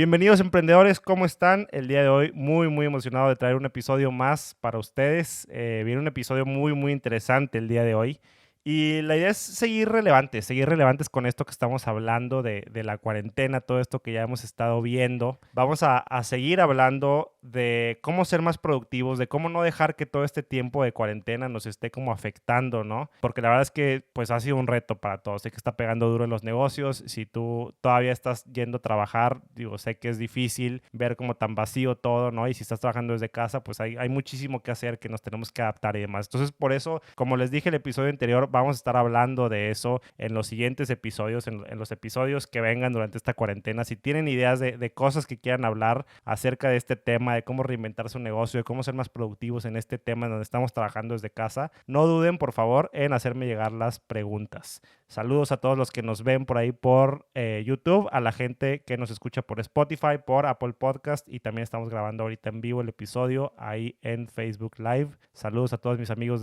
Bienvenidos emprendedores, ¿cómo están? El día de hoy muy emocionado de traer un episodio más para ustedes. Viene un episodio muy interesante el día de hoy. Y la idea es seguir relevantes con esto que estamos hablando de la cuarentena, todo esto que ya hemos estado viendo. Vamos a seguir hablando de cómo ser más productivos, de cómo no dejar que todo este tiempo de cuarentena nos esté como afectando, ¿no? Porque la verdad es que pues ha sido un reto para todos. Sé que está pegando duro en los negocios. Si tú todavía estás yendo a trabajar, digo, sé que es difícil ver como tan vacío todo, ¿no? Y si estás trabajando desde casa, pues hay muchísimo que hacer, que nos tenemos que adaptar y demás. Entonces, por eso, como les dije el episodio anterior, vamos a estar hablando de eso en los siguientes episodios, en los episodios que vengan durante esta cuarentena. Si tienen ideas de cosas que quieran hablar acerca de este tema, de cómo reinventar su negocio, de cómo ser más productivos en este tema en donde estamos trabajando desde casa, no duden, por favor, en hacerme llegar las preguntas. Saludos a todos los que nos ven por ahí por YouTube, a la gente que nos escucha por Spotify, por Apple Podcast, y también estamos grabando ahorita en vivo el episodio ahí en Facebook Live. Saludos a todos mis amigos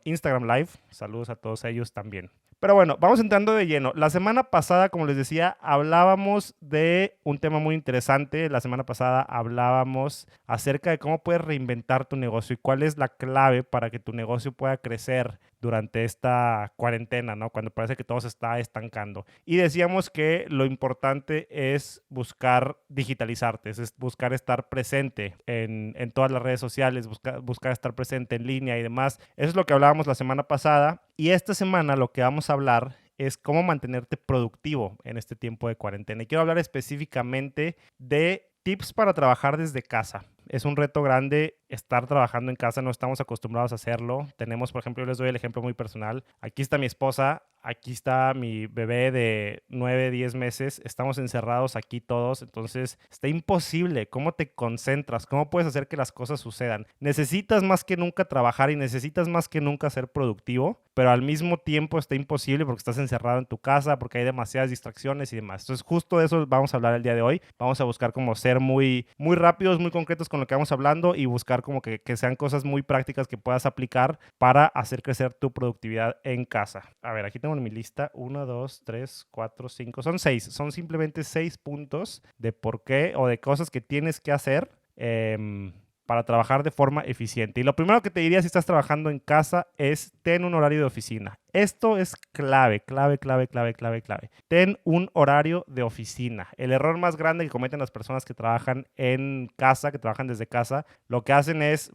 Instagram Live. Saludos a todos ellos también. Pero bueno, vamos entrando de lleno. La semana pasada, como les decía, hablábamos de un tema muy interesante. La semana pasada hablábamos acerca de cómo puedes reinventar tu negocio y cuál es la clave para que tu negocio pueda crecer durante esta cuarentena, ¿no? Cuando parece que todo se está estancando. Y decíamos que lo importante es buscar digitalizarte, es buscar estar presente en todas las redes sociales, buscar estar presente en línea y demás. Eso es lo que hablábamos la semana pasada. Y esta semana lo que vamos a hablar es cómo mantenerte productivo en este tiempo de cuarentena. Y quiero hablar específicamente de tips para trabajar desde casa. Es un reto grande estar trabajando en casa, no estamos acostumbrados a hacerlo. Tenemos, por ejemplo, yo les doy el ejemplo muy personal. Aquí está mi esposa, aquí está mi bebé de 9, 10 meses. Estamos encerrados aquí todos, entonces está imposible. ¿Cómo te concentras? ¿Cómo puedes hacer que las cosas sucedan? Necesitas más que nunca trabajar y necesitas más que nunca ser productivo, pero al mismo tiempo está imposible porque estás encerrado en tu casa, porque hay demasiadas distracciones y demás. Entonces, justo de eso vamos a hablar el día de hoy. Vamos a buscar como ser muy rápidos, muy concretos con lo que vamos hablando y buscar como que sean cosas muy prácticas que puedas aplicar para hacer crecer tu productividad en casa. A ver, aquí tengo en mi lista 1, 2, 3, 4, 5, son 6. Son simplemente 6 puntos de por qué o de cosas que tienes que hacer para trabajar de forma eficiente. Y lo primero que te diría si estás trabajando en casa es ten un horario de oficina. Esto es clave. Ten un horario de oficina. El error más grande que cometen las personas que trabajan en casa, que trabajan desde casa, lo que hacen es,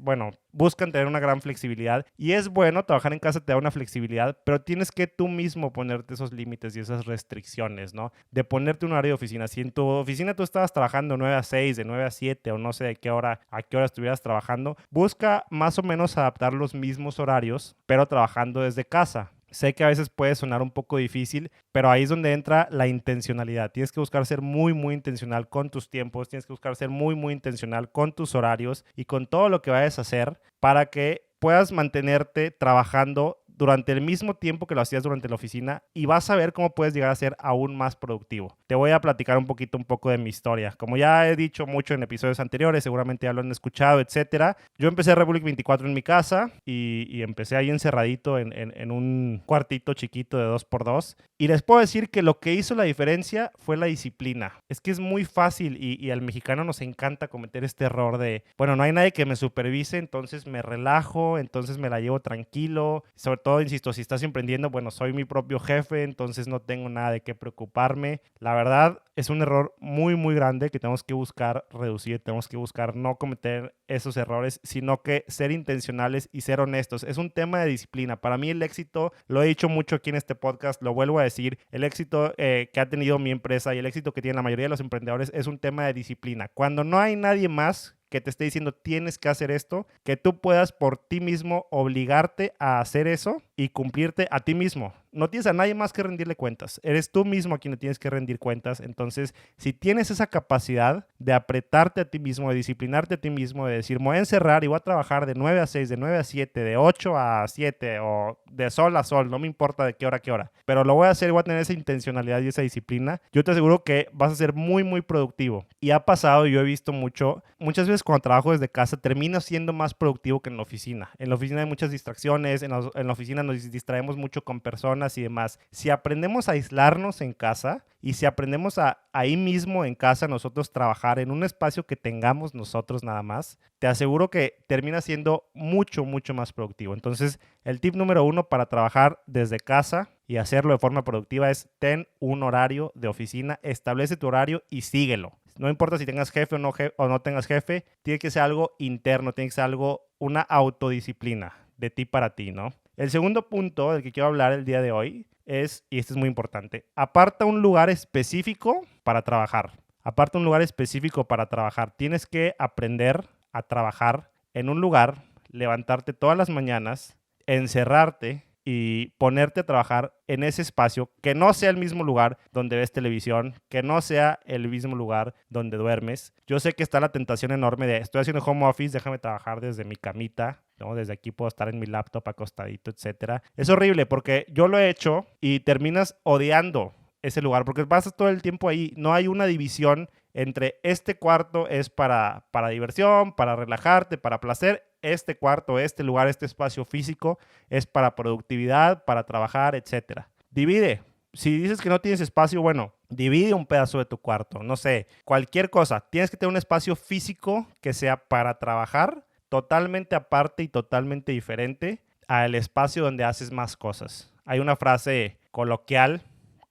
buscan tener una gran flexibilidad. Y es bueno, trabajar en casa te da una flexibilidad, pero tienes que tú mismo ponerte esos límites y esas restricciones, ¿no? De ponerte un horario de oficina. Si en tu oficina tú estabas trabajando 9 a 6, de 9 a 7 o no sé a qué hora estuvieras trabajando, busca más o menos adaptar los mismos horarios, pero trabajando desde casa. Sé que a veces puede sonar un poco difícil, pero ahí es donde entra la intencionalidad. Tienes que buscar ser muy intencional con tus tiempos, tienes que buscar ser muy intencional con tus horarios y con todo lo que vayas a hacer para que puedas mantenerte trabajando durante el mismo tiempo que lo hacías durante la oficina y vas a ver cómo puedes llegar a ser aún más productivo. Te voy a platicar un poco de mi historia. Como ya he dicho mucho en episodios anteriores, seguramente ya lo han escuchado, etcétera. Yo empecé Republic 24 en mi casa y empecé ahí encerradito en un cuartito chiquito de 2x2. Y les puedo decir que lo que hizo la diferencia fue la disciplina. Es que es muy fácil y al mexicano nos encanta cometer este error de, no hay nadie que me supervise, entonces me relajo, entonces me la llevo tranquilo. Sobre todo, insisto, si estás emprendiendo, soy mi propio jefe, entonces no tengo nada de qué preocuparme. La verdad, es un error muy grande que tenemos que buscar reducir, tenemos que buscar no cometer esos errores, sino que ser intencionales y ser honestos. Es un tema de disciplina. Para mí el éxito, lo he dicho mucho aquí en este podcast, lo vuelvo a decir, el éxito que ha tenido mi empresa y el éxito que tiene la mayoría de los emprendedores es un tema de disciplina. Cuando no hay nadie más que te esté diciendo tienes que hacer esto, que tú puedas por ti mismo obligarte a hacer eso y cumplirte a ti mismo. No tienes a nadie más que rendirle cuentas. Eres tú mismo a quien le tienes que rendir cuentas. Entonces, si tienes esa capacidad de apretarte a ti mismo, de disciplinarte a ti mismo, de decir, me voy a encerrar y voy a trabajar de 9 a 6, de 9 a 7, de 8 a 7 o de sol a sol, no me importa de qué hora a qué hora, pero lo voy a hacer y voy a tener esa intencionalidad y esa disciplina, yo te aseguro que vas a ser muy productivo. Y ha pasado, yo he visto muchas veces cuando trabajo desde casa termino siendo más productivo que en la oficina. En la oficina hay muchas distracciones, en la oficina nos distraemos mucho con personas y demás. Si aprendemos a aislarnos en casa y si aprendemos ahí mismo en casa nosotros trabajar en un espacio que tengamos nosotros nada más, te aseguro que termina siendo mucho, mucho más productivo. Entonces, el tip número 1 para trabajar desde casa y hacerlo de forma productiva es ten un horario de oficina, establece tu horario y síguelo. No importa si tengas jefe o no tengas jefe, tiene que ser algo interno, tiene que ser algo, una autodisciplina de ti para ti, ¿no? El segundo punto del que quiero hablar el día de hoy es, y este es muy importante, aparta un lugar específico para trabajar. Aparta un lugar específico para trabajar. Tienes que aprender a trabajar en un lugar, levantarte todas las mañanas, encerrarte y ponerte a trabajar en ese espacio que no sea el mismo lugar donde ves televisión, que no sea el mismo lugar donde duermes. Yo sé que está la tentación enorme de estoy haciendo home office, déjame trabajar desde mi camita, ¿no? Desde aquí puedo estar en mi laptop acostadito, etcétera. Es horrible porque yo lo he hecho y terminas odiando ese lugar porque pasas todo el tiempo ahí. No hay una división entre este cuarto es para diversión, para relajarte, para placer. Este cuarto, este lugar, este espacio físico es para productividad, para trabajar, etcétera. Divide. Si dices que no tienes espacio, bueno, divide un pedazo de tu cuarto. No sé, cualquier cosa. Tienes que tener un espacio físico que sea para trabajar, totalmente aparte y totalmente diferente al espacio donde haces más cosas. Hay una frase coloquial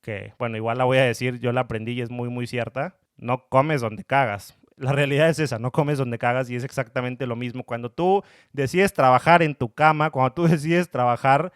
que, bueno, igual la voy a decir, yo la aprendí y es muy, muy cierta. No comes donde cagas. La realidad es esa, no comes donde cagas y es exactamente lo mismo. Cuando tú decides trabajar en tu cama, cuando tú decides trabajar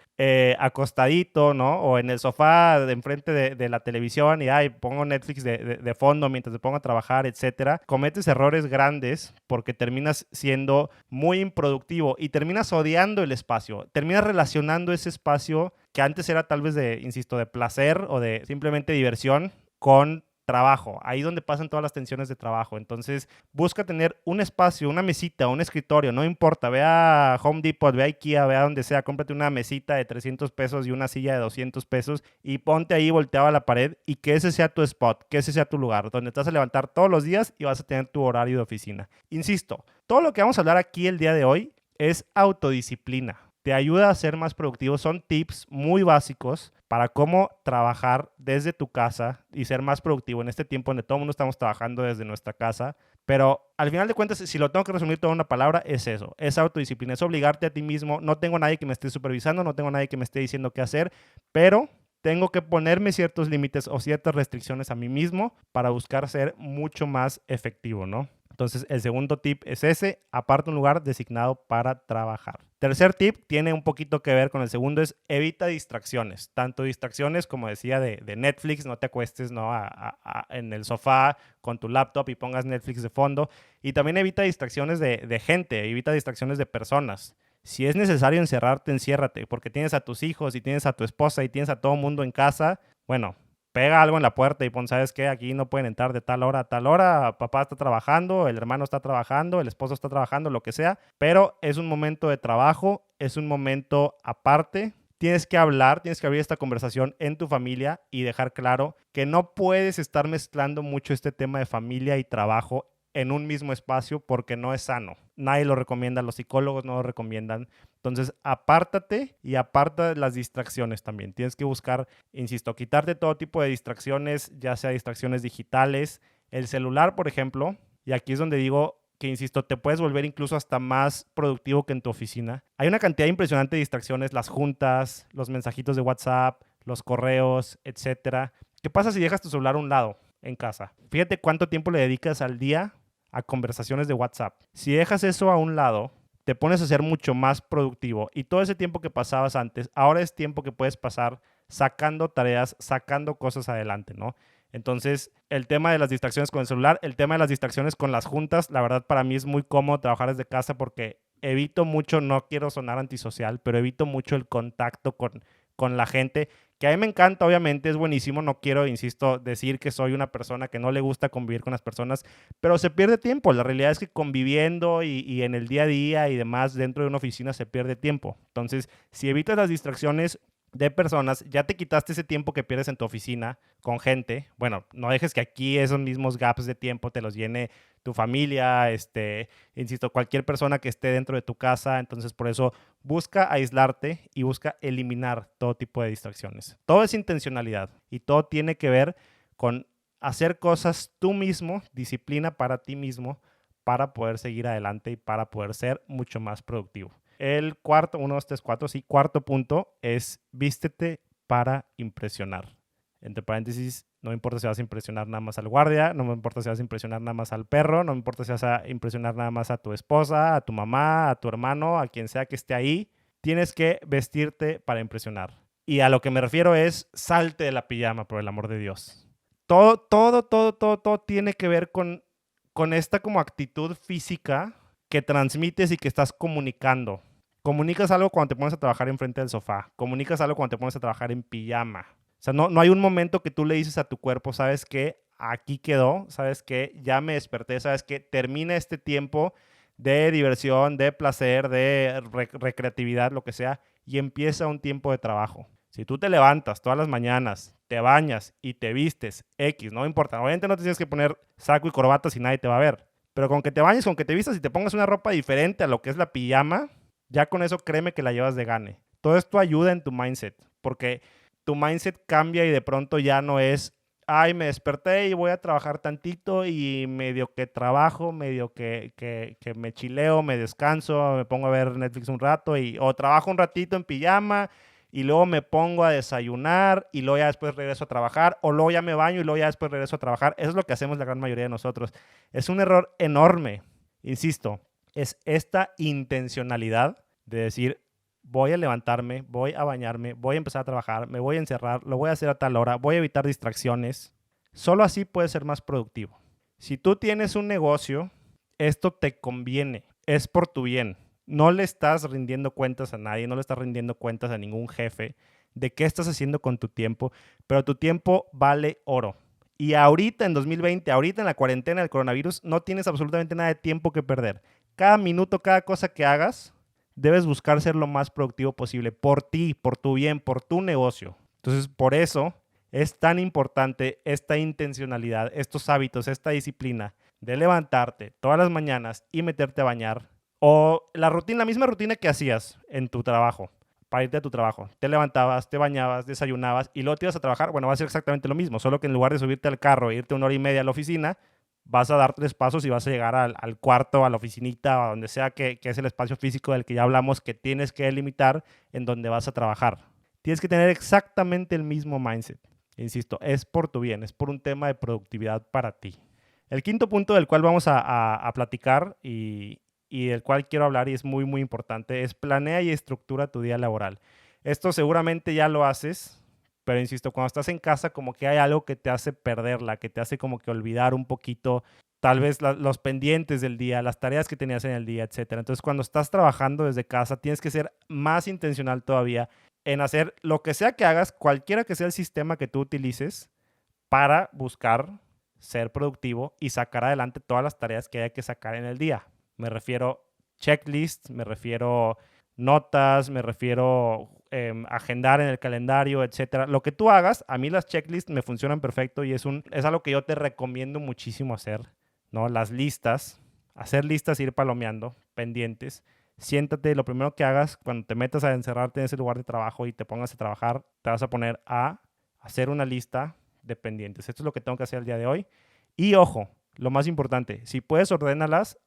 acostadito, ¿no? O en el sofá de enfrente de la televisión y pongo Netflix de fondo mientras me pongo a trabajar, etcétera, cometes errores grandes porque terminas siendo muy improductivo y terminas odiando el espacio. Terminas relacionando ese espacio que antes era tal vez de, insisto, de placer o de simplemente diversión con trabajo, ahí donde pasan todas las tensiones de trabajo. Entonces, busca tener un espacio, una mesita, un escritorio, no importa, ve a Home Depot, ve a IKEA, ve a donde sea, cómprate una mesita de 300 pesos y una silla de 200 pesos y ponte ahí volteado a la pared y que ese sea tu spot, que ese sea tu lugar, donde te vas a levantar todos los días y vas a tener tu horario de oficina. Insisto, todo lo que vamos a hablar aquí el día de hoy es autodisciplina. Te ayuda a ser más productivo. Son tips muy básicos para cómo trabajar desde tu casa y ser más productivo en este tiempo donde todo el mundo estamos trabajando desde nuestra casa. Pero al final de cuentas, si lo tengo que resumir toda una palabra, es eso. Es autodisciplina, es obligarte a ti mismo. No tengo nadie que me esté supervisando, no tengo nadie que me esté diciendo qué hacer, pero tengo que ponerme ciertos límites o ciertas restricciones a mí mismo para buscar ser mucho más efectivo, ¿no? Entonces, el segundo tip es ese, aparta un lugar designado para trabajar. Tercer tip tiene un poquito que ver con el segundo, es evita distracciones. Tanto distracciones, como decía, de Netflix, no te acuestes, ¿no? En el sofá con tu laptop y pongas Netflix de fondo. Y también evita distracciones de gente, evita distracciones de personas. Si es necesario encerrarte, enciérrate, porque tienes a tus hijos y tienes a tu esposa y tienes a todo mundo en casa. Bueno, pega algo en la puerta y pon, ¿sabes qué? Aquí no pueden entrar de tal hora a tal hora. Papá está trabajando, el hermano está trabajando, el esposo está trabajando, lo que sea. Pero es un momento de trabajo, es un momento aparte. Tienes que hablar, tienes que abrir esta conversación en tu familia y dejar claro que no puedes estar mezclando mucho este tema de familia y trabajo en un mismo espacio porque no es sano. Nadie lo recomienda, los psicólogos no lo recomiendan. Entonces, apártate y aparta de las distracciones también. Tienes que buscar, insisto, quitarte todo tipo de distracciones, ya sea distracciones digitales, el celular, por ejemplo, y aquí es donde digo que, insisto, te puedes volver incluso hasta más productivo que en tu oficina. Hay una cantidad impresionante de distracciones, las juntas, los mensajitos de WhatsApp, los correos, etcétera. ¿Qué pasa si dejas tu celular a un lado en casa? Fíjate cuánto tiempo le dedicas al día a conversaciones de WhatsApp. Si dejas eso a un lado, te pones a ser mucho más productivo y todo ese tiempo que pasabas antes, ahora es tiempo que puedes pasar sacando tareas, sacando cosas adelante, ¿no? Entonces, el tema de las distracciones con el celular, el tema de las distracciones con las juntas, la verdad para mí es muy cómodo trabajar desde casa porque evito mucho, no quiero sonar antisocial, pero evito mucho el contacto con la gente, que a mí me encanta, obviamente, es buenísimo, no quiero, insisto, decir que soy una persona que no le gusta convivir con las personas, pero se pierde tiempo, la realidad es que conviviendo y en el día a día y demás dentro de una oficina se pierde tiempo. Entonces, si evitas las distracciones de personas, ya te quitaste ese tiempo que pierdes en tu oficina con gente. Bueno, no dejes que aquí esos mismos gaps de tiempo te los llene tu familia, insisto, cualquier persona que esté dentro de tu casa. Entonces, por eso busca aislarte y busca eliminar todo tipo de distracciones. Todo es intencionalidad y todo tiene que ver con hacer cosas tú mismo, disciplina para ti mismo, para poder seguir adelante y para poder ser mucho más productivo. El cuarto, 1, 2, 3, 4, sí, cuarto punto es vístete para impresionar. Entre paréntesis, no me importa si vas a impresionar nada más al guardia, no me importa si vas a impresionar nada más al perro, no me importa si vas a impresionar nada más a tu esposa, a tu mamá, a tu hermano, a quien sea que esté ahí. Tienes que vestirte para impresionar. Y a lo que me refiero es salte de la pijama, por el amor de Dios. Todo tiene que ver con esta como actitud física que transmites y que estás comunicando. Comunicas algo cuando te pones a trabajar enfrente del sofá. Comunicas algo cuando te pones a trabajar en pijama. O sea, no hay un momento que tú le dices a tu cuerpo, ¿sabes qué? Aquí quedó, ¿sabes qué? Ya me desperté, ¿sabes qué? Termina este tiempo de diversión, de placer, de recreatividad, lo que sea, y empieza un tiempo de trabajo. Si tú te levantas todas las mañanas, te bañas y te vistes X, no importa. Obviamente no te tienes que poner saco y corbata si nadie te va a ver. Pero con que te bañes, con que te vistas y te pongas una ropa diferente a lo que es la pijama, ya con eso créeme que la llevas de gane. Todo esto ayuda en tu mindset, porque tu mindset cambia y de pronto ya no es, ay, me desperté y voy a trabajar tantito y medio que trabajo, medio que me chileo, me descanso, me pongo a ver Netflix un rato o trabajo un ratito en pijama y luego me pongo a desayunar y luego ya después regreso a trabajar o luego ya me baño y luego ya después regreso a trabajar. Eso es lo que hacemos la gran mayoría de nosotros. Es un error enorme, insisto, es esta intencionalidad de decir, voy a levantarme, voy a bañarme, voy a empezar a trabajar, me voy a encerrar, lo voy a hacer a tal hora, voy a evitar distracciones. Solo así puedes ser más productivo. Si tú tienes un negocio, esto te conviene, es por tu bien. No le estás rindiendo cuentas a nadie, no le estás rindiendo cuentas a ningún jefe de qué estás haciendo con tu tiempo, pero tu tiempo vale oro. Y ahorita en 2020, ahorita en la cuarentena del coronavirus, no tienes absolutamente nada de tiempo que perder. Cada minuto, cada cosa que hagas, debes buscar ser lo más productivo posible por ti, por tu bien, por tu negocio. Entonces, por eso es tan importante esta intencionalidad, estos hábitos, esta disciplina de levantarte todas las mañanas y meterte a bañar o la misma rutina que hacías en tu trabajo, para irte a tu trabajo. Te levantabas, te bañabas, desayunabas y luego te ibas a trabajar. Bueno, va a ser exactamente lo mismo, solo que en lugar de subirte al carro e irte 1 hora y media a la oficina, vas a dar 3 pasos y vas a llegar al cuarto, a la oficinita, a donde sea que es el espacio físico del que ya hablamos que tienes que delimitar en donde vas a trabajar. Tienes que tener exactamente el mismo mindset. Insisto, es por tu bien, es por un tema de productividad para ti. El quinto punto del cual vamos a platicar y del cual quiero hablar y es muy, muy importante es planea y estructura tu día laboral. Esto seguramente ya lo haces, pero insisto, cuando estás en casa como que hay algo que te hace perderla, que te hace como que olvidar un poquito tal vez los pendientes del día, las tareas que tenías en el día, etcétera. Entonces, cuando estás trabajando desde casa, tienes que ser más intencional todavía en hacer lo que sea que hagas, cualquiera que sea el sistema que tú utilices para buscar ser productivo y sacar adelante todas las tareas que haya que sacar en el día. Me refiero checklist, me refiero notas, me refiero agendar en el calendario, etcétera. Lo que tú hagas, a mí las checklists me funcionan perfecto y es algo que yo te recomiendo muchísimo hacer, ¿no? Las listas, hacer listas, ir palomeando, pendientes. Siéntate, lo primero que hagas cuando te metas a encerrarte en ese lugar de trabajo y te pongas a trabajar, te vas a poner a hacer una lista de pendientes. Esto es lo que tengo que hacer el día de hoy. Y ojo, lo más importante, si puedes, ordénalas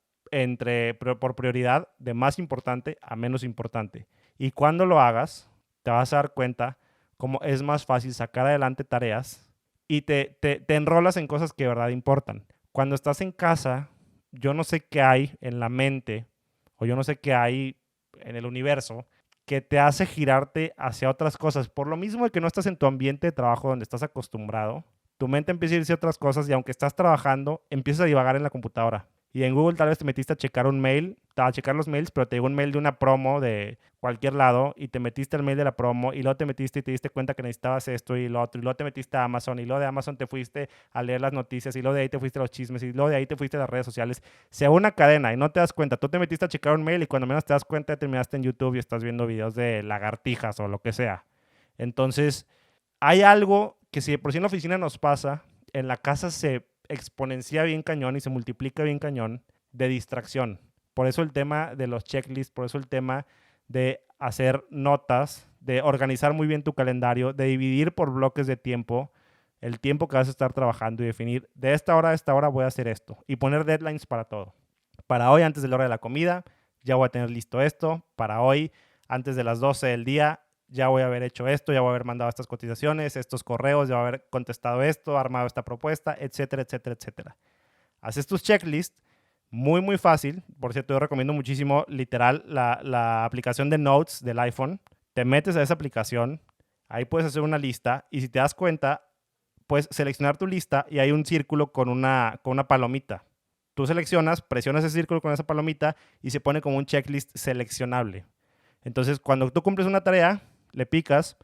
por prioridad de más importante a menos importante. Y cuando lo hagas, te vas a dar cuenta cómo es más fácil sacar adelante tareas y te enrolas en cosas que de verdad importan. Cuando estás en casa, yo no sé qué hay en la mente o yo no sé qué hay en el universo que te hace girarte hacia otras cosas. Por lo mismo de que no estás en tu ambiente de trabajo donde estás acostumbrado, tu mente empieza a irse a otras cosas y aunque estás trabajando, empiezas a divagar en la computadora. Y en Google tal vez te metiste a checar un mail, a checar los mails, pero te llegó un mail de una promo de cualquier lado y te metiste al mail de la promo y luego te metiste y te diste cuenta que necesitabas esto y lo otro y luego te metiste a Amazon y luego de Amazon te fuiste a leer las noticias y luego de ahí te fuiste a los chismes y luego de ahí te fuiste a las redes sociales. Sea una cadena y no te das cuenta. Tú te metiste a checar un mail y cuando menos te das cuenta terminaste en YouTube y estás viendo videos de lagartijas o lo que sea. Entonces, hay algo que si de por sí en la oficina nos pasa, en la casa exponencia bien cañón y se multiplica bien cañón de distracción. Por eso el tema de los checklists, por eso el tema de hacer notas, de organizar muy bien tu calendario, de dividir por bloques de tiempo el tiempo que vas a estar trabajando y definir de esta hora a esta hora voy a hacer esto y poner deadlines para todo. Para hoy, antes de la hora de la comida, ya voy a tener listo esto. Para hoy, antes de las 12 del día, ya voy a haber hecho esto, ya voy a haber mandado estas cotizaciones, estos correos, ya voy a haber contestado esto, armado esta propuesta, etcétera, etcétera, etcétera. Haces tus checklists, muy, muy fácil. Por cierto, yo recomiendo muchísimo, literal, la aplicación de Notes del iPhone. Te metes a esa aplicación, ahí puedes hacer una lista y si te das cuenta, puedes seleccionar tu lista y hay un círculo con una palomita. Tú seleccionas, presionas ese círculo con esa palomita y se pone como un checklist seleccionable. Entonces, cuando tú cumples una tarea, le picas,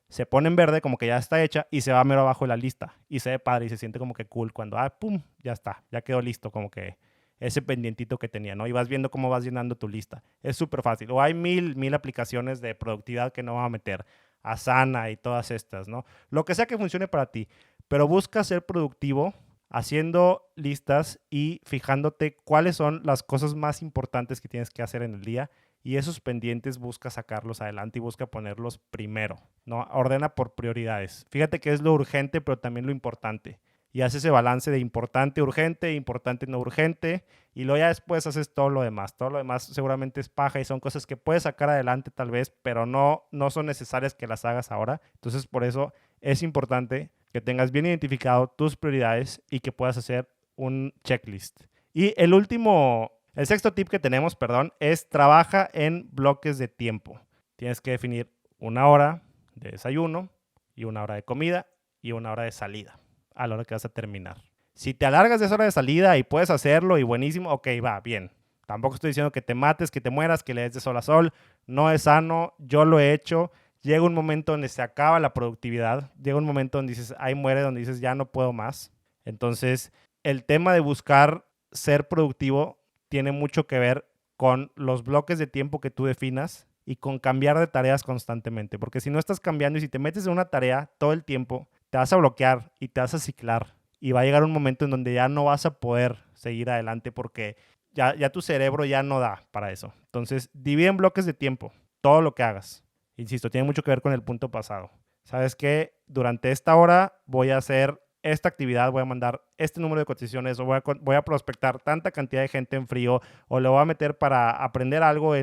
se pone en verde como que ya está hecha y se va mero abajo de la lista. Y se ve padre y se siente como que cool cuando, pum, ya está, ya quedó listo, como que ese pendientito que tenía, ¿no? Y vas viendo cómo vas llenando tu lista. Es súper fácil. O hay mil aplicaciones de productividad que no va a meter. Asana y todas estas, ¿no? Lo que sea que funcione para ti. Pero busca ser productivo haciendo listas y fijándote cuáles son las cosas más importantes que tienes que hacer en el día y esos pendientes busca sacarlos adelante y busca ponerlos primero, ¿no? Ordena por prioridades. Fíjate que es lo urgente, pero también lo importante. Y haces ese balance de importante, importante, no urgente. Y luego ya después haces todo lo demás. Todo lo demás seguramente es paja y son cosas que puedes sacar adelante tal vez, pero no son necesarias que las hagas ahora. Entonces, por eso es importante que tengas bien identificado tus prioridades y que puedas hacer un checklist. Y el sexto tip que tenemos, es trabaja en bloques de tiempo. Tienes que definir una hora de desayuno y una hora de comida y una hora de salida a la hora que vas a terminar. Si te alargas de esa hora de salida y puedes hacerlo y buenísimo, ok, va, bien. Tampoco estoy diciendo que te mates, que te mueras, que le des de sol a sol. No es sano, yo lo he hecho. Llega un momento donde se acaba la productividad. Llega un momento donde dices, ahí muere, donde dices, ya no puedo más. Entonces, el tema de buscar ser productivo tiene mucho que ver con los bloques de tiempo que tú definas y con cambiar de tareas constantemente. Porque si no estás cambiando y si te metes en una tarea todo el tiempo, te vas a bloquear y te vas a ciclar. Y va a llegar un momento en donde ya no vas a poder seguir adelante porque ya tu cerebro ya no da para eso. Entonces, divide en bloques de tiempo todo lo que hagas. Insisto, tiene mucho que ver con el punto pasado. ¿Sabes qué? Durante esta hora voy a hacer esta actividad, voy a mandar este número de cotizaciones o voy a prospectar tanta cantidad de gente en frío o le voy a meter para aprender algo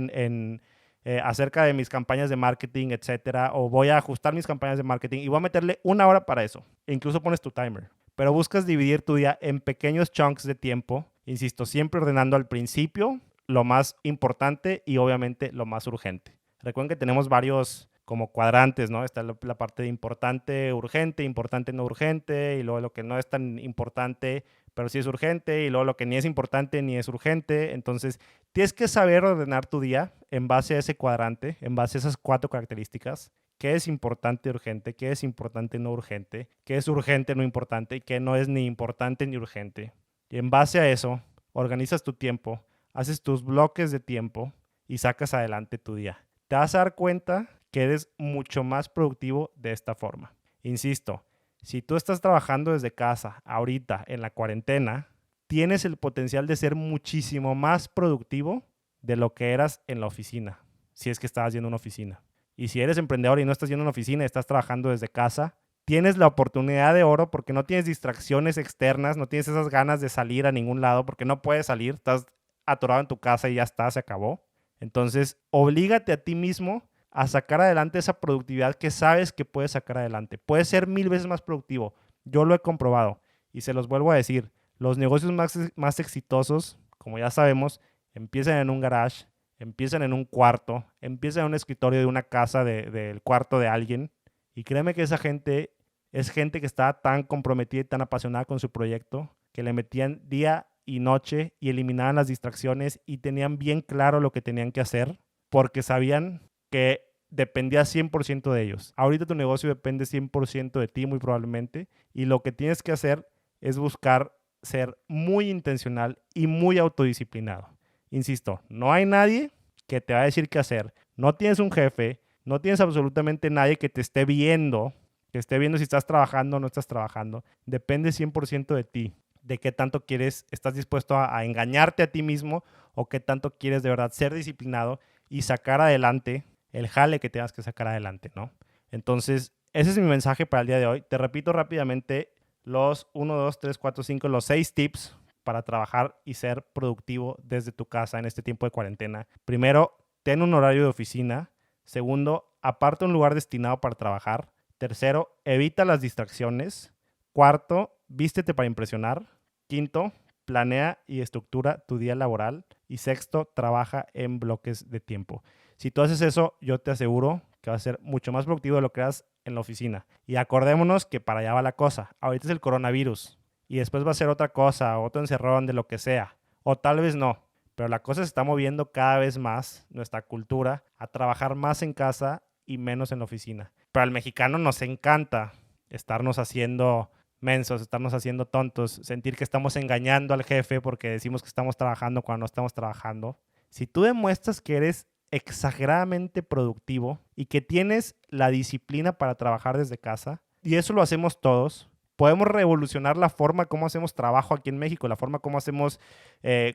acerca de mis campañas de marketing, etcétera, o voy a ajustar mis campañas de marketing y voy a meterle una hora para eso. E incluso pones tu timer. Pero buscas dividir tu día en pequeños chunks de tiempo, insisto, siempre ordenando al principio lo más importante y obviamente lo más urgente. Recuerden que tenemos varios como cuadrantes, ¿no? Está la parte de importante, no urgente, y luego lo que no es tan importante, pero sí es urgente, y luego lo que ni es importante ni es urgente. Entonces, tienes que saber ordenar tu día en base a ese cuadrante, en base a esas 4 características. ¿Qué es importante, urgente? ¿Qué es importante, no urgente? ¿Qué es urgente, no importante? ¿Y qué no es ni importante ni urgente? Y en base a eso, organizas tu tiempo, haces tus bloques de tiempo y sacas adelante tu día. Te vas a dar cuenta que eres mucho más productivo de esta forma. Insisto, si tú estás trabajando desde casa ahorita en la cuarentena, tienes el potencial de ser muchísimo más productivo de lo que eras en la oficina, si es que estabas yendo a una oficina. Y si eres emprendedor y no estás yendo a una oficina y estás trabajando desde casa, tienes la oportunidad de oro porque no tienes distracciones externas, no tienes esas ganas de salir a ningún lado porque no puedes salir, estás atorado en tu casa y ya está, se acabó. Entonces, oblígate a ti mismo a sacar adelante esa productividad que sabes que puedes sacar adelante. Puedes ser 1000 veces más productivo. Yo lo he comprobado y se los vuelvo a decir. Los negocios más exitosos, como ya sabemos, empiezan en un garage, empiezan en un cuarto, empiezan en un escritorio de una casa, del cuarto de alguien. Y créeme que esa gente es gente que está tan comprometida y tan apasionada con su proyecto que le metían día y noche y eliminaban las distracciones y tenían bien claro lo que tenían que hacer porque sabían que dependía 100% de ellos. Ahorita tu negocio depende 100% de ti muy probablemente y lo que tienes que hacer es buscar ser muy intencional y muy autodisciplinado. Insisto, no hay nadie que te va a decir qué hacer. No tienes un jefe, no tienes absolutamente nadie que te esté viendo si estás trabajando o no estás trabajando. Depende 100% de ti. de qué tanto estás dispuesto a engañarte a ti mismo o qué tanto quieres de verdad ser disciplinado y sacar adelante el jale que tengas que sacar adelante, ¿no? Entonces, ese es mi mensaje para el día de hoy. Te repito rápidamente los 1, 2, 3, 4, 5, los 6 tips para trabajar y ser productivo desde tu casa en este tiempo de cuarentena. Primero, ten un horario de oficina. Segundo, aparta un lugar destinado para trabajar. Tercero, evita las distracciones. Cuarto, vístete para impresionar. Quinto, planea y estructura tu día laboral. Y sexto, trabaja en bloques de tiempo. Si tú haces eso, yo te aseguro que vas a ser mucho más productivo de lo que hagas en la oficina. Y acordémonos que para allá va la cosa. Ahorita es el coronavirus y después va a ser otra cosa, otro encerrón de lo que sea. O tal vez no. Pero la cosa se está moviendo cada vez más, nuestra cultura, a trabajar más en casa y menos en la oficina. Pero al mexicano nos encanta estarnos haciendo mensos, estarnos haciendo tontos, sentir que estamos engañando al jefe porque decimos que estamos trabajando cuando no estamos trabajando. Si tú demuestras que eres exageradamente productivo y que tienes la disciplina para trabajar desde casa, y eso lo hacemos todos, podemos revolucionar la forma como hacemos trabajo aquí en México, la forma como hacemos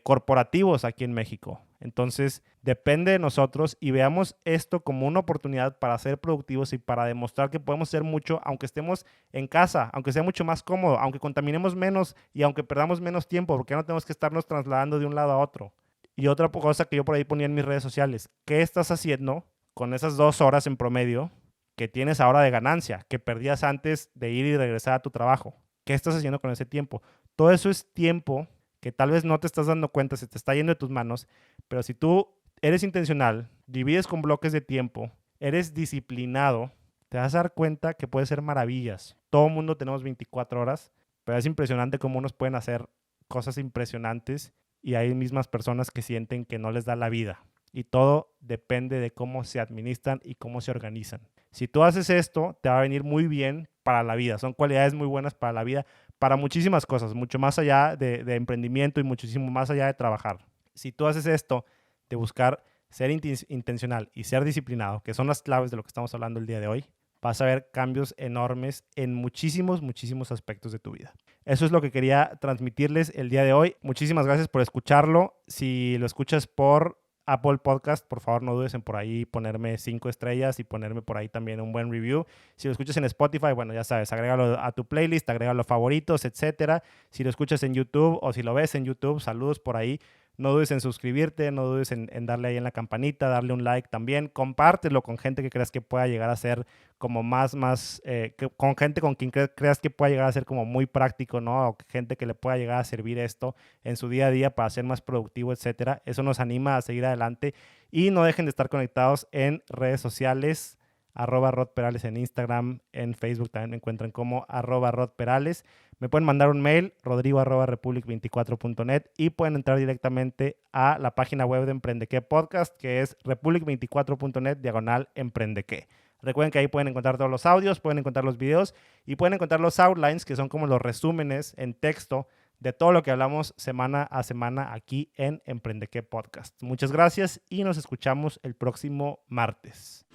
corporativos aquí en México. Entonces, depende de nosotros y veamos esto como una oportunidad para ser productivos y para demostrar que podemos ser mucho, aunque estemos en casa, aunque sea mucho más cómodo, aunque contaminemos menos y aunque perdamos menos tiempo, porque no tenemos que estarnos trasladando de un lado a otro. Y otra cosa que yo por ahí ponía en mis redes sociales, ¿qué estás haciendo con esas 2 horas en promedio que tienes ahora de ganancia, que perdías antes de ir y regresar a tu trabajo? ¿Qué estás haciendo con ese tiempo? Todo eso es tiempo que tal vez no te estás dando cuenta, se te está yendo de tus manos, pero si tú eres intencional, divides con bloques de tiempo, eres disciplinado, te vas a dar cuenta que puede ser maravillas. Todo el mundo tenemos 24 horas, pero es impresionante cómo unos pueden hacer cosas impresionantes y hay mismas personas que sienten que no les da la vida. Y todo depende de cómo se administran y cómo se organizan. Si tú haces esto, te va a venir muy bien para la vida. Son cualidades muy buenas para la vida, para muchísimas cosas, mucho más allá de emprendimiento y muchísimo más allá de trabajar. Si tú haces esto de buscar ser intencional y ser disciplinado, que son las claves de lo que estamos hablando el día de hoy, vas a ver cambios enormes en muchísimos, muchísimos aspectos de tu vida. Eso es lo que quería transmitirles el día de hoy. Muchísimas gracias por escucharlo. Si lo escuchas por Apple Podcast, por favor no dudes en por ahí ponerme 5 estrellas y ponerme por ahí también un buen review. Si lo escuchas en Spotify, bueno, ya sabes, agrégalo a tu playlist, agrégalo a favoritos, etcétera. Si lo escuchas en YouTube o si lo ves en YouTube, saludos por ahí. No dudes en suscribirte, no dudes en darle ahí en la campanita, darle un like también. Compártelo con gente que creas que pueda llegar a ser como con gente con quien creas que pueda llegar a ser como muy práctico, ¿no? O gente que le pueda llegar a servir esto en su día a día para ser más productivo, etcétera. Eso nos anima a seguir adelante y no dejen de estar conectados en redes sociales, @rodperales en Instagram, en Facebook también me encuentran como @rodperales. Me pueden mandar un mail, rodrigo@republic24.net y pueden entrar directamente a la página web de Emprendequé Podcast, que es republic24.net/emprendequé. Recuerden que ahí pueden encontrar todos los audios, pueden encontrar los videos y pueden encontrar los outlines, que son como los resúmenes en texto de todo lo que hablamos semana a semana aquí en Emprendequé Podcast. Muchas gracias y nos escuchamos el próximo martes.